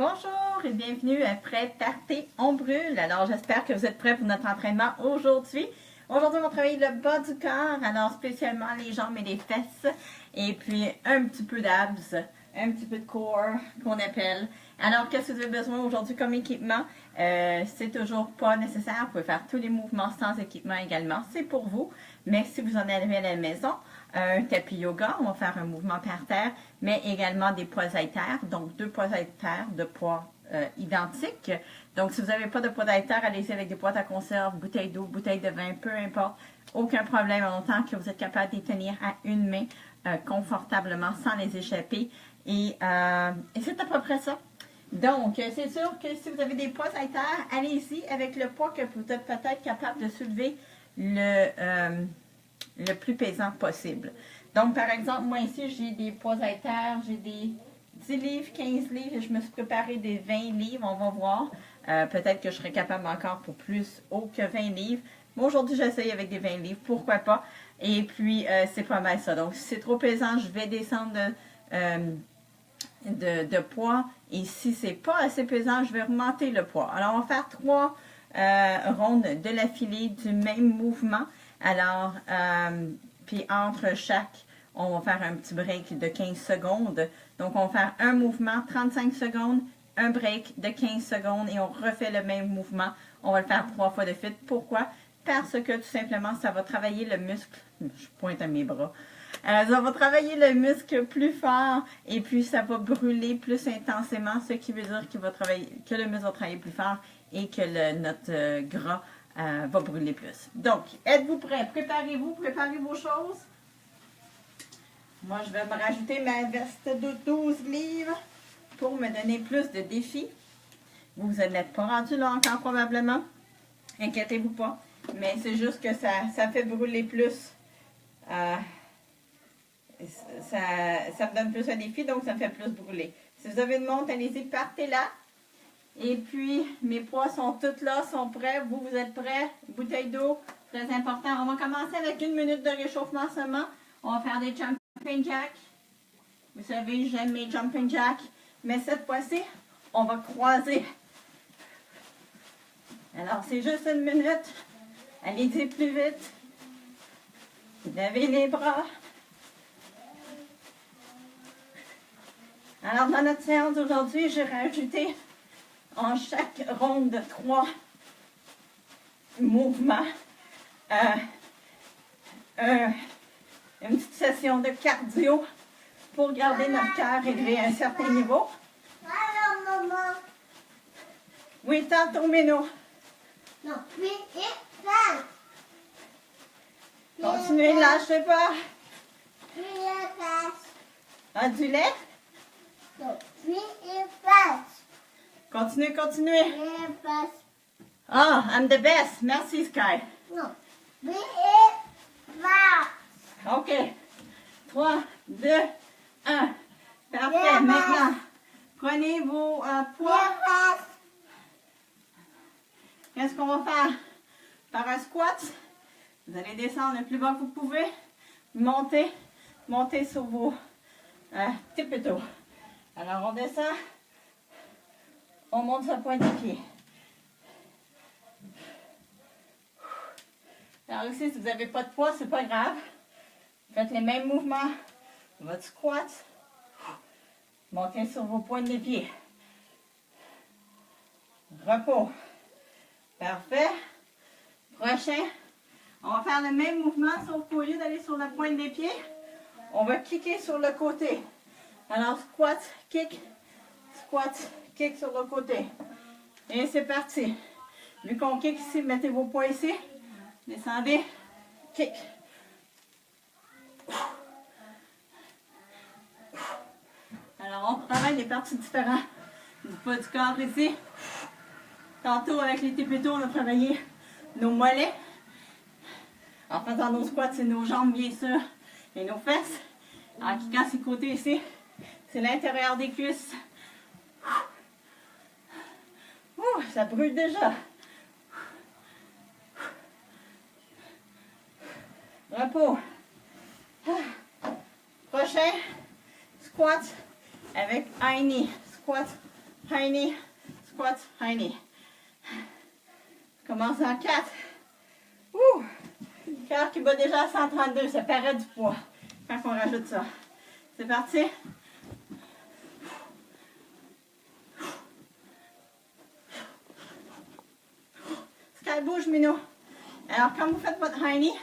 Bonjour et bienvenue après Party on brûle. Alors j'espère que vous êtes prêts pour notre entraînement aujourd'hui. Aujourd'hui on va travailler le bas du corps, alors spécialement les jambes et les fesses. Et puis un petit peu d'abs, un petit peu de core qu'on appelle. Alors qu'est-ce que vous avez besoin aujourd'hui comme équipement? C'est toujours pas nécessaire, vous pouvez faire tous les mouvements sans équipement également, c'est pour vous. Mais si vous en avez à la maison, un tapis yoga, on va faire un mouvement par terre, mais également des poids haltères, donc 2 poids haltères de poids identiques. Donc si vous n'avez pas de poids haltères, allez-y avec des boîtes à conserve, bouteille d'eau, bouteille de vin, peu importe, aucun problème, en autant que vous êtes capable de les tenir à une main confortablement sans les échapper. Et c'est à peu près ça. Donc, c'est sûr que si vous avez des poids haltères, allez-y avec le poids que vous êtes peut-être capable de soulever le plus pesant possible. Donc, par exemple, moi ici, j'ai des poids haltères, j'ai des 10 livres, 15 livres, et je me suis préparé des 20 livres, on va voir. Peut-être que je serai capable encore pour plus haut que 20 livres. Mais aujourd'hui, j'essaye avec des 20 livres, pourquoi pas. Et puis, c'est pas mal ça. Donc, si c'est trop pesant, je vais descendre de poids. Et si c'est pas assez pesant, je vais augmenter le poids. Alors, on va faire 3 rondes de l'affilée du même mouvement. Alors, puis entre chaque, on va faire un petit break de 15 secondes. Donc, on va faire un mouvement, 35 secondes, un break de 15 secondes et on refait le même mouvement. On va le faire 3 fois de suite. Pourquoi? Parce que tout simplement, ça va travailler le muscle. Je pointe à mes bras. Ça va travailler le muscle plus fort et puis ça va brûler plus intensément, ce qui veut dire que le muscle va travailler plus fort et que notre gras va brûler plus. Donc, êtes-vous prêts? Préparez-vous, préparez vos choses. Moi, je vais me rajouter ma veste de 12 livres pour me donner plus de défis. Vous n'êtes pas rendu là encore probablement. Inquiétez-vous pas. Mais c'est juste que ça fait brûler plus. Ça me donne plus un défi, donc ça me fait plus brûler. Si vous avez une montre, allez-y, partez là. Et puis, mes poids sont tous là, sont prêts. Vous êtes prêts? Bouteille d'eau, très important. On va commencer avec 1 minute de réchauffement seulement. On va faire des jumping jacks. Vous savez, j'aime mes jumping jacks. Mais cette fois-ci, on va croiser. Alors, c'est juste 1 minute. Allez-y plus vite. Levez les bras. Alors, dans notre séance d'aujourd'hui, j'ai rajouté en chaque ronde de 3 mouvements une petite session de cardio pour garder notre cœur élevé à un certain niveau. Alors, maman. Oui, tantôt, Méno. Non, oui, et ça. Continuez, lâchez pas. Oui, et face. Ah, du lait? Non, oui, et face. Continuez, continuez. Et face. Ah, I'm the best. Merci, Sky. Non, oui, et face. OK. 3, 2, 1. Parfait. Maintenant, prenez vos poids. Qu'est-ce qu'on va faire? Par un squat, vous allez descendre le plus bas que vous pouvez. Montez sur vos tippetoes. Alors, on descend. On monte sur le point des pieds. Alors ici, si vous n'avez pas de poids, c'est pas grave. Faites les mêmes mouvements. Votre squat. Montez sur vos pointes des pieds. Repos. Parfait. Prochain. On va faire le même mouvement, sauf qu'au lieu d'aller sur la pointe des pieds, on va kicker sur le côté. Alors, squat, kick sur le côté. Et c'est parti. Vu qu'on kick ici, mettez vos poids ici. Descendez. Kick. Alors, on travaille des parties différentes du bas du corps ici. Tantôt, avec les tippetoes, on a travaillé nos mollets. En faisant nos squats, c'est nos jambes, bien sûr, et nos fesses. En kickant ces côtés ici, c'est l'intérieur des cuisses. Ouh, ça brûle déjà. Repos. Prochain, squat avec high knee. Squat, high knee, squats, high knee. Commence en 4. Ouh! Cœur qui bat déjà à 132, ça paraît du poids quand on rajoute ça. C'est parti. Sky bouge, Minou. Alors, quand vous faites votre high knee,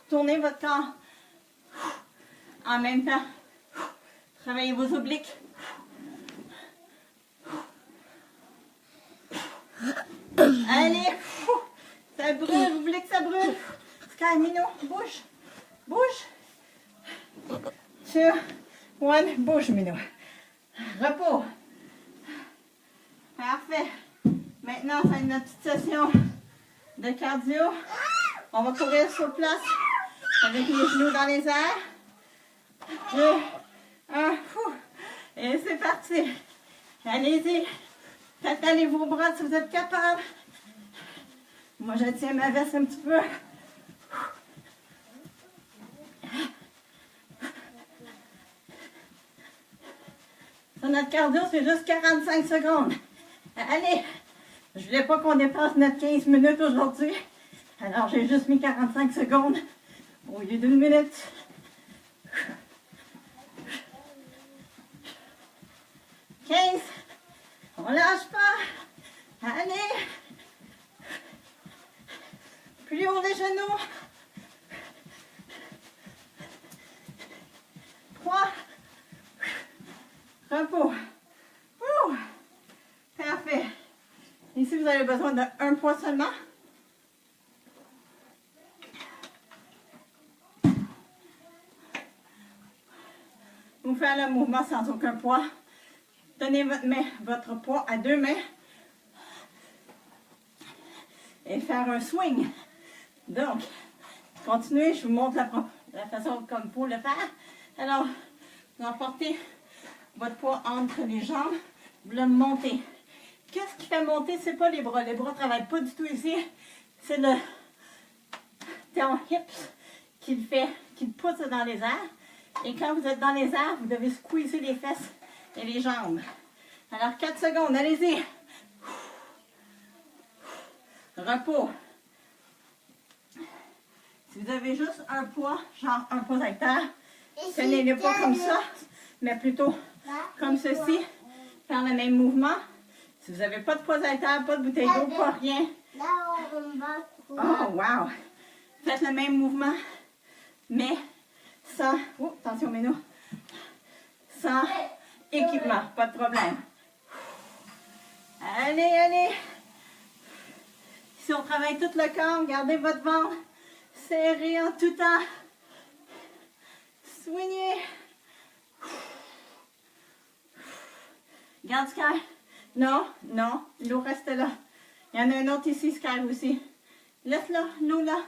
tournez votre corps en même temps. Travaillez vos obliques. Allez, ça brûle, vous voulez que ça brûle? Sky, Minou, bouge, bouge. 2, 1, bouge, Minou. Repos. Parfait. Maintenant, c'est notre petite session de cardio. On va courir sur place avec les genoux dans les airs. 2, 1, et c'est parti. Allez-y. Faites aller vos bras si vous êtes capable. Moi, je tiens ma veste un petit peu. Sur notre cardio, c'est juste 45 secondes. Allez! Je ne voulais pas qu'on dépasse notre 15 minutes aujourd'hui. Alors, j'ai juste mis 45 secondes au lieu d'1 minute. On lâche pas. Allez. Plus haut les genoux. 3. Repos. Parfait. Ici, vous avez besoin d'un poids seulement. Vous faites le mouvement sans aucun poids. Tenez votre poids à 2 mains et faire un swing. Donc, continuez, je vous montre la façon comme pour le faire. Alors, vous emportez votre poids entre les jambes, vous le montez. Qu'est-ce qui fait monter? C'est pas les bras. Les bras ne travaillent pas du tout ici. C'est le ton hips qui le pousse dans les airs. Et quand vous êtes dans les airs, vous devez squeezer les fesses et les jambes. Alors, 4 secondes, allez-y. Repos. Si vous avez juste un poids, genre un poids haltère, tenez-le pas comme ça, mais plutôt comme ceci, faire le même mouvement. Si vous n'avez pas de poids haltère, pas de bouteille d'eau, pas rien. Oh, wow! Faites le même mouvement, mais sans... Oh, attention, Minou. Sans équipement, pas de problème. Allez, allez. Si on travaille tout le corps, gardez votre ventre serré en tout temps. Swingez. Garde Sky. Non, non, l'eau reste là. Il y en a un autre ici, Sky aussi. Laisse-la, l'eau là.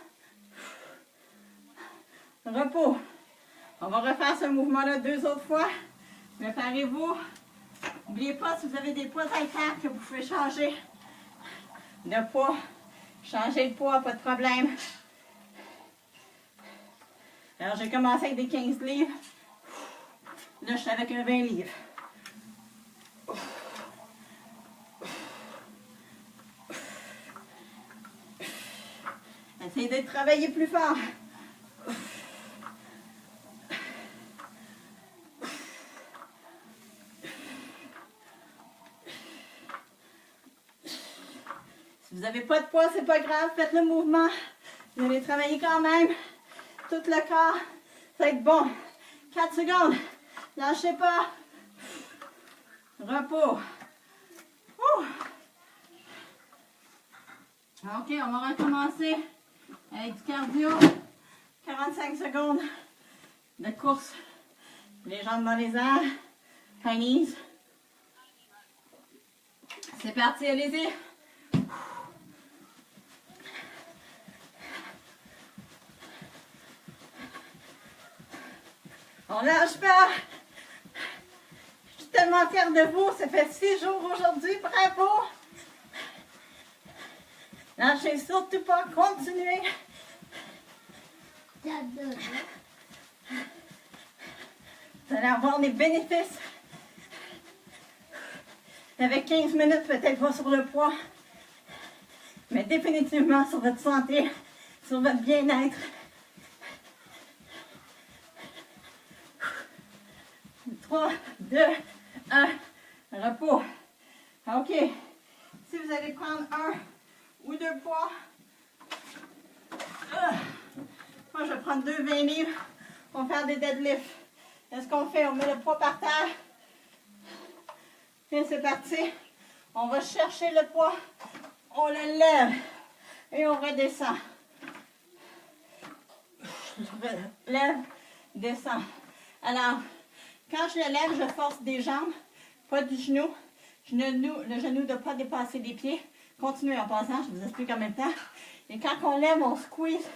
Repos. On va refaire ce mouvement-là 2 autres fois. Préparez-vous. N'oubliez pas, si vous avez des poids haltères, que vous pouvez changer de poids. Changez de poids, pas de problème. Alors, j'ai commencé avec des 15 livres. Là, je suis avec un 20 livres. Essayez de travailler plus fort. Si vous n'avez pas de poids, c'est pas grave, faites le mouvement. Vous allez travailler quand même. Tout le corps, ça va être bon. 4 secondes. Lâchez pas. Repos. OK, on va recommencer avec du cardio. 45 secondes de course. Les jambes dans les airs. High knees. C'est parti, allez-y. On lâche pas. Je suis tellement fière de vous. Ça fait 6 jours aujourd'hui. Bravo. Lâchez surtout pas. Continuez. Vous allez avoir des bénéfices. Avec 15 minutes, peut-être pas sur le poids, mais définitivement sur votre santé, sur votre bien-être. 3, 2, 1, repos. OK. Si vous allez prendre un ou deux poids, moi je vais prendre 20 livres. On va faire des deadlifts. Qu'est-ce qu'on fait? On met le poids par terre. Et c'est parti. On va chercher le poids. On le lève. Et on redescend. Je lève, descend. Alors, quand je le lève, je force des jambes, pas du genou. Le genou ne doit pas dépasser les pieds. Continuez en passant, je vous explique en même temps. Et quand on lève, on squeeze.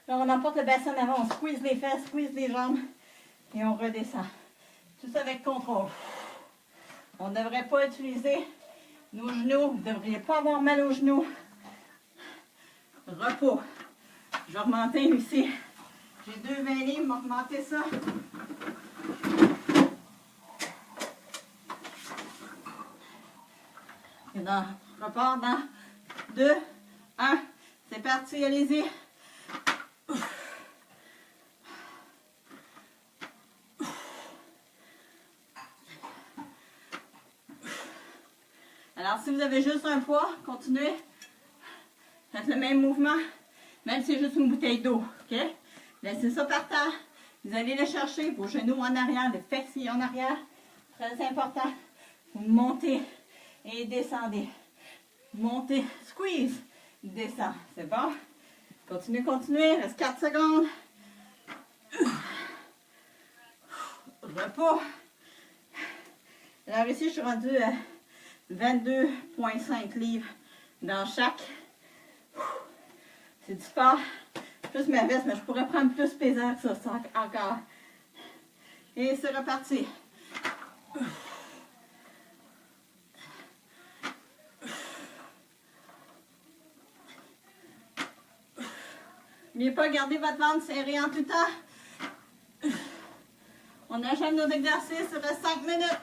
Alors on emporte le bassin en avant, on squeeze les fesses, squeeze les jambes et on redescend. Tout ça avec contrôle. On ne devrait pas utiliser nos genoux. Vous ne devriez pas avoir mal aux genoux. Repos. Je vais remonter ici. J'ai 2 20 livres, je vais remonter ça. Et repart dans 2, 1. C'est parti, allez-y. Alors, si vous avez juste un poids, continuez. Faites le même mouvement, même si c'est juste une bouteille d'eau. OK? Laissez ça par terre. Vous allez le chercher, vos genoux en arrière, les fessiers en arrière. Très important. Vous montez et descendez. Montez, squeeze, descend. C'est bon? Continuez, continuez. Reste 4 secondes. Repos. Alors ici, je suis rendue à 22,5 livres dans chaque. C'est du sport. Plus ma veste, mais je pourrais prendre plus pesant que ça encore. Et c'est reparti. N'oubliez pas, gardez votre ventre serré en tout temps. On achève nos exercices, il reste 5 minutes.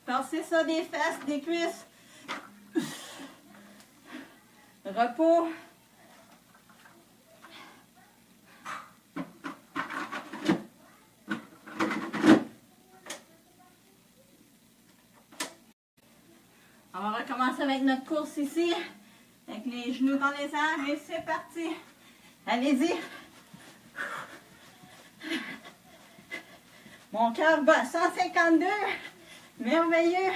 Passez ça des fesses, des cuisses. Repos. On va recommencer avec notre course ici, avec les genoux dans les airs, et c'est parti. Allez-y. Mon cœur bat 152. Merveilleux.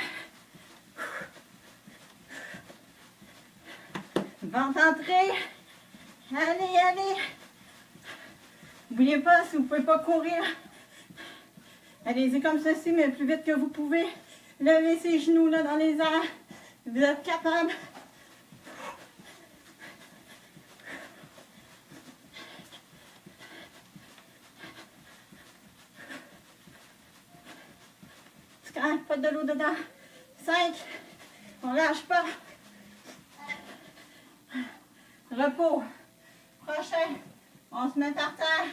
Ventre entrée. Allez, allez. N'oubliez pas, si vous ne pouvez pas courir, allez-y comme ceci, mais le plus vite que vous pouvez. Levez ces genoux là dans les airs. Vous êtes capable. Pas de l'eau dedans. 5. On lâche pas. Repos. Prochain. On se met par terre.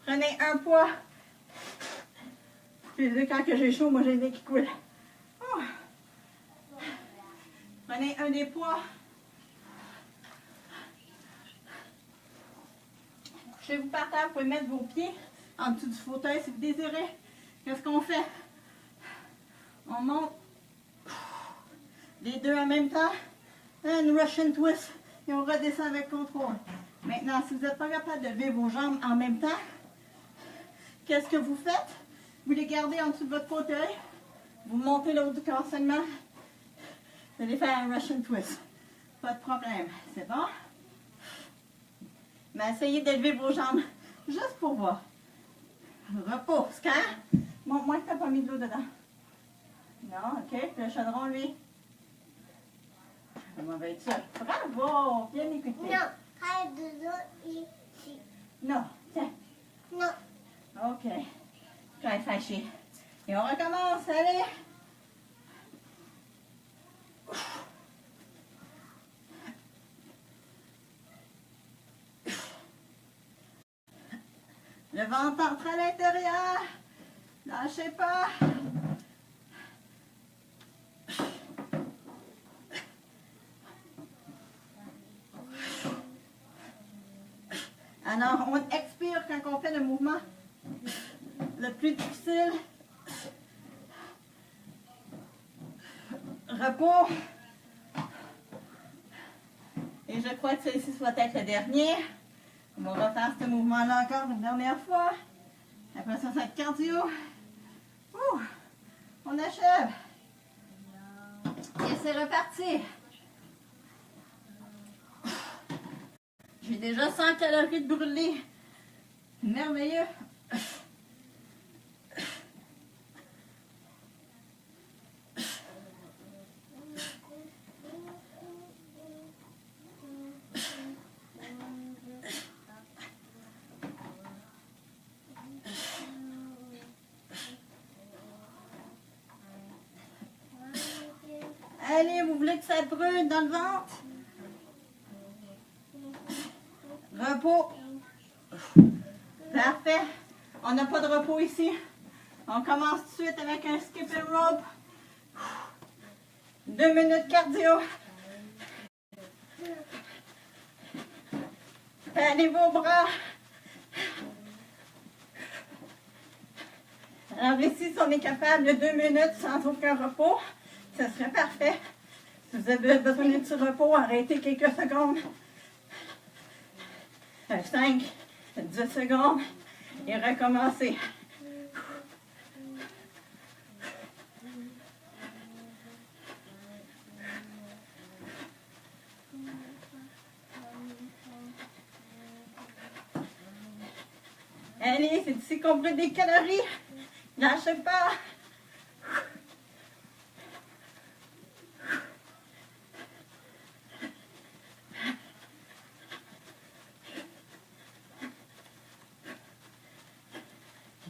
Prenez un poids. Puis quand j'ai chaud, moi j'ai le nez qui coule. Oh. Prenez un des poids. Couchez-vous par terre. Vous pouvez mettre vos pieds en dessous du fauteuil si vous désirez. Qu'est-ce qu'on fait? On monte les deux en même temps. Un Russian twist. Et on redescend avec contrôle. Maintenant, si vous n'êtes pas capable de lever vos jambes en même temps, qu'est-ce que vous faites? Vous les gardez en dessous de votre fauteuil. Vous montez le haut du corps seulement. Vous allez faire un Russian twist. Pas de problème. C'est bon? Mais essayez d'élever vos jambes juste pour voir. Repos. Scar. Montre-moi que tu n'as pas mis de l'eau dedans. Non, ok. Le chaudron, lui. On va être ça. Bravo! Bien écouté. Non, arrête de l'eau ici. Non, tiens. Non. Ok. Je vais être fâchée. Et on recommence. Allez. Le ventre entre à l'intérieur. Lâchez pas. Alors, on expire quand on fait le mouvement le plus difficile. Repos. Et je crois que celui-ci soit être le dernier. On va refaire ce mouvement-là encore une dernière fois. Après ça, ça va être cardio. Ouh, on achève. Et c'est reparti. J'ai déjà 100 calories de brûlées. Merveilleux. Allez, vous voulez que ça brûle dans le ventre? Repos. Parfait. On n'a pas de repos ici. On commence tout de suite avec un skip and rope. 2 minutes cardio. Allez vos bras. Alors ici, si on est capable de 2 minutes sans aucun repos, ce serait parfait. Si vous avez besoin d'un petit repos, arrêtez quelques secondes. 5, 10 secondes et recommencez. Allez, c'est ici qu'on brûle des calories. Lâchez pas.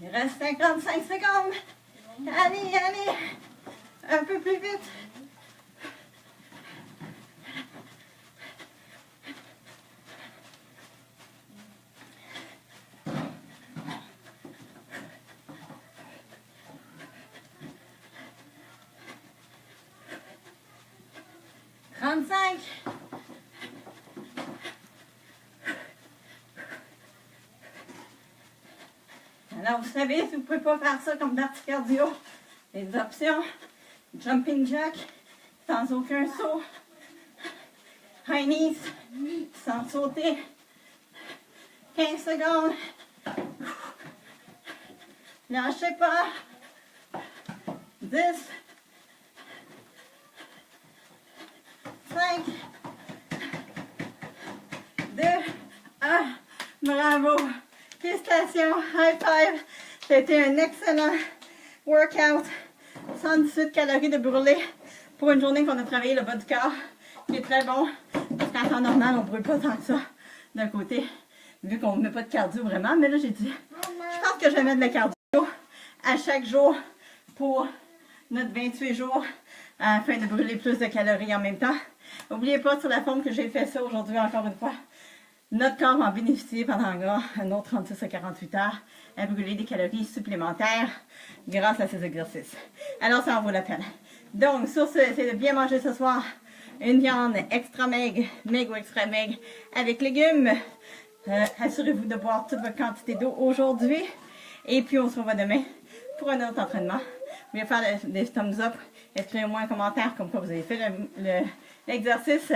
Il reste 55 secondes. Allez, allez. Un peu plus vite. Alors, vous savez, si vous ne pouvez pas faire ça comme partie cardio, les options, jumping jack, sans aucun saut, high knees, sans sauter, 15 secondes, lâchez pas, 10, 5, 2, 1, bravo! Félicitations, high five! C'était un excellent workout. 118 calories de brûlé pour une journée qu'on a travaillé le bas du corps, qui est très bon. Parce qu'en temps normal, on ne brûle pas tant que ça d'un côté, vu qu'on ne met pas de cardio vraiment. Mais là, j'ai dit, je pense que je vais mettre de la cardio à chaque jour pour notre 28 jours afin de brûler plus de calories en même temps. N'oubliez pas sur la forme que j'ai fait ça aujourd'hui encore une fois. Notre corps va en bénéficier pendant un autre 36 à 48 heures à brûler des calories supplémentaires grâce à ces exercices. Alors, ça en vaut la peine. Donc, sur ce, c'est de bien manger ce soir. Une viande extra maigre, maigre ou extra maigre, avec légumes. Assurez-vous de boire toute votre quantité d'eau aujourd'hui. Et puis, on se revoit demain pour un autre entraînement. Vous pouvez faire des thumbs up. Écrivez-moi un commentaire comme quoi vous avez fait l'exercice.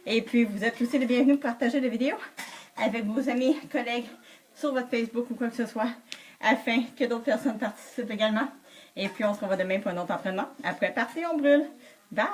Et puis, vous êtes aussi les bienvenus pour partager la vidéo avec vos amis, collègues sur votre Facebook ou quoi que ce soit, afin que d'autres personnes participent également. Et puis, on se revoit demain pour un autre entraînement. Après, parti, on brûle. Bye!